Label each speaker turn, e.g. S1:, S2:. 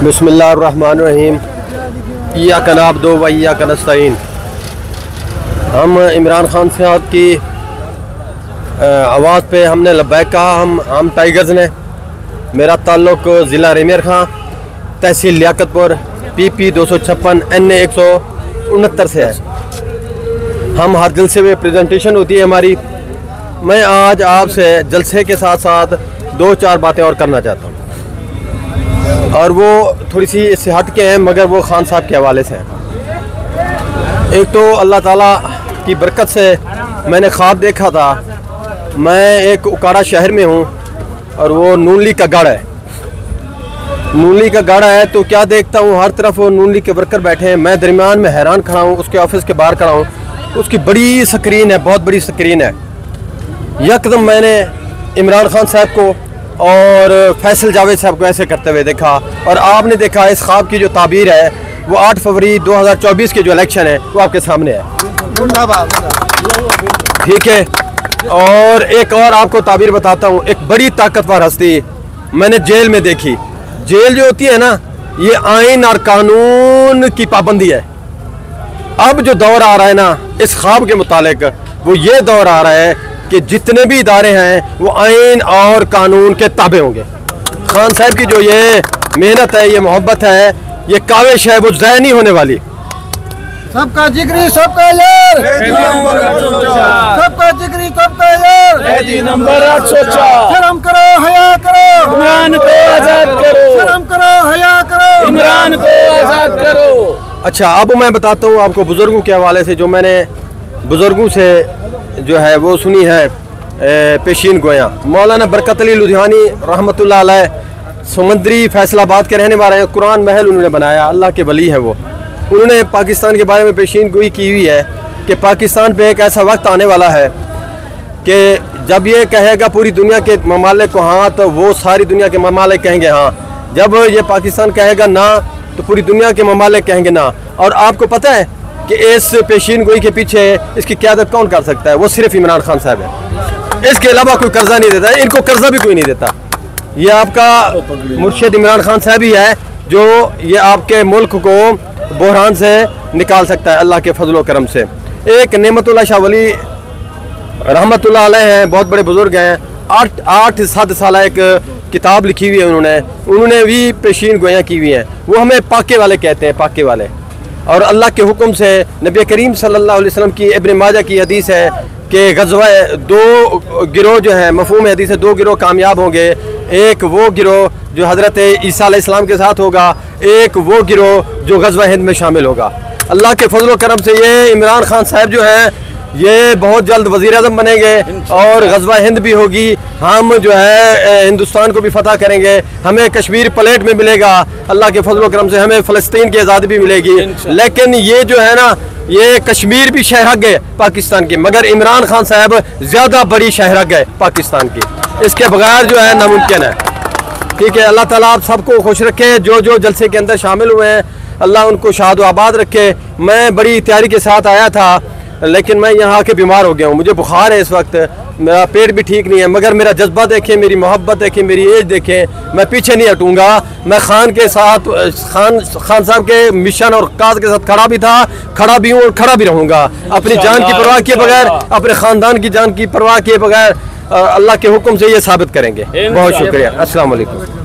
S1: बिस्मिल्लाहिर्रहमानिर्रहीम। इय्याक नअब्दु व इय्याक नस्तईन। हम इमरान खान साहब की आवाज़ पे हमने लब्बैक कहा। हम टाइगर्स ने। मेरा ताल्लुक़ ज़िला रेमेर खां, तहसील लियाकतपुर, PP 256 NA 169 से है। हम हर जलसे में प्रेजेंटेशन होती है हमारी। मैं आज आपसे जलसे के साथ साथ 2-4 बातें और करना चाहता हूँ, और वो थोड़ी सी इससे हट के हैं, मगर वो खान साहब के हवाले से हैं। एक तो अल्लाह ताला की बरकत से मैंने ख्वाब देखा था। मैं एक उकाड़ा शहर में हूँ और वो नून लीग का गढ़ है। नून लीग का गढ़ है तो क्या देखता हूँ, हर तरफ वो नून लीग के वर्कर बैठे हैं। मैं दरमियान में हैरान खड़ा हूँ। उसके ऑफिस के बाहर खड़ा हूँ। उसकी बड़ी स्क्रीन है, बहुत बड़ी स्क्रीन है। यकदम मैंने इमरान खान साहब को और फैसल जावेद साहब को ऐसे करते हुए देखा, और आपने देखा इस ख्वाब की जो ताबीर है वो 8 फरवरी 2024 के जो इलेक्शन है वो आपके सामने है। ठीक है। और एक और आपको ताबीर बताता हूँ। एक बड़ी ताकतवर हस्ती मैंने जेल में देखी। जेल जो होती है ना, ये आइन और कानून की पाबंदी है। अब जो दौर आ रहा है ना इस ख्वाब के मुतालिक, वो ये दौर आ रहा है कि जितने भी इदारे हैं वो आइन और कानून के ताबे होंगे। खान साहब की जो ये मेहनत है, ये मोहब्बत है, ये काविश है, वो ज़ाया नहीं होने वाली।
S2: सबका जिगरी सबका यार, सबका जिगरी सबका यार,
S3: नंबर 804।
S2: शर्म करो, हया करो,
S3: इमरान को आजाद करो,
S2: शर्म करो, हया करो,
S3: इमरान को आजाद करो।
S1: अच्छा, अब मैं बताता हूँ आपको बुज़ुर्गों के हवाले से, जो मैंने बुज़ुर्गों से जो है वो सुनी है पेशीन गोयां। मौलाना बरकत अली लुधियानी रहमतुल्लाह अलैह समंदरी फैसलाबाद के रहने वाले हैं। कुरान महल उन्होंने बनाया, अल्लाह के वली है वो। उन्होंने पाकिस्तान के बारे में पेशीन गोई की हुई है कि पाकिस्तान पे एक ऐसा वक्त आने वाला है कि जब ये कहेगा पूरी दुनिया के ममालिक को हाँ, तो वो सारी दुनिया के ममालिक कहेंगे हाँ। जब ये पाकिस्तान कहेगा ना, तो पूरी दुनिया के ममालिक कहेंगे ना। और आपको पता है कि इस पेशीन गोई के पीछे इसकी क़यादत कौन कर सकता है? वो सिर्फ इमरान खान साहब है। इसके अलावा कोई कर्जा नहीं देता, इनको कर्जा भी कोई नहीं देता। ये आपका मुर्शिद इमरान खान साहब ही है जो ये आपके मुल्क को बहरान से निकाल सकता है, अल्लाह के फजलो करम से। एक नेमतुल्लाह शाह वली रहमतुल्लाह अलैह हैं, बहुत बड़े बुजुर्ग हैं। 8-7 साल एक किताब लिखी हुई है उन्होंने भी पेशीन गोयां की हुई हैं। वो हमें पाके वाले कहते हैं, पाके वाले। और अल्लाह के हुक्म से नबी करीम सल्लल्लाहु अलैहि वसल्लम की इब्न माजा की हदीस है कि ग़ज़वा 2 गिरोह जो है, मफ़हूम हदीस है, 2 गिरोह कामयाब होंगे। एक वो गिरोह जो हज़रत ईसा अलैहिस्सलाम के साथ होगा, एक वो गिरोह जो ग़ज़वा हिंद में शामिल होगा। अल्लाह के फजल करम से ये इमरान खान साहब जो हैं ये बहुत जल्द वज़ीर आज़म बनेंगे और ग़ज़वा हिंद भी होगी। हम जो है हिंदुस्तान को भी फतह करेंगे। हमें कश्मीर प्लेट में मिलेगा। अल्लाह के फजल करम से हमें फ़लस्तीन की आज़ादी भी मिलेगी। लेकिन ये जो है ना, ये कश्मीर भी शहरग है पाकिस्तान की, मगर इमरान खान साहब ज़्यादा बड़ी शहरग है पाकिस्तान की। इसके बगैर जो है नामुमकिन है। ठीक है। अल्लाह ताला आप सबको खुश रखे। जो जो जलसे के अंदर शामिल हुए हैं, अल्लाह उनको शाद व आबाद रखे। मैं बड़ी तैयारी के साथ आया था, लेकिन मैं यहाँ आके बीमार हो गया हूँ। मुझे बुखार है इस वक्त, मेरा पेट भी ठीक नहीं है, मगर मेरा जज्बा देखें, मेरी मोहब्बत देखें, मेरी एज देखें। मैं पीछे नहीं हटूँगा। मैं खान के साथ, खान साहब के मिशन और काज के साथ खड़ा भी था, खड़ा भी हूँ और खड़ा भी रहूँगा, अपनी जान की परवाह किए बगैर, अपने ख़ानदान की जान की परवाह किए बगैर। अल्लाह के हुक्म से ये साबित करेंगे। बहुत शुक्रिया। अस्सलाम वालेकुम।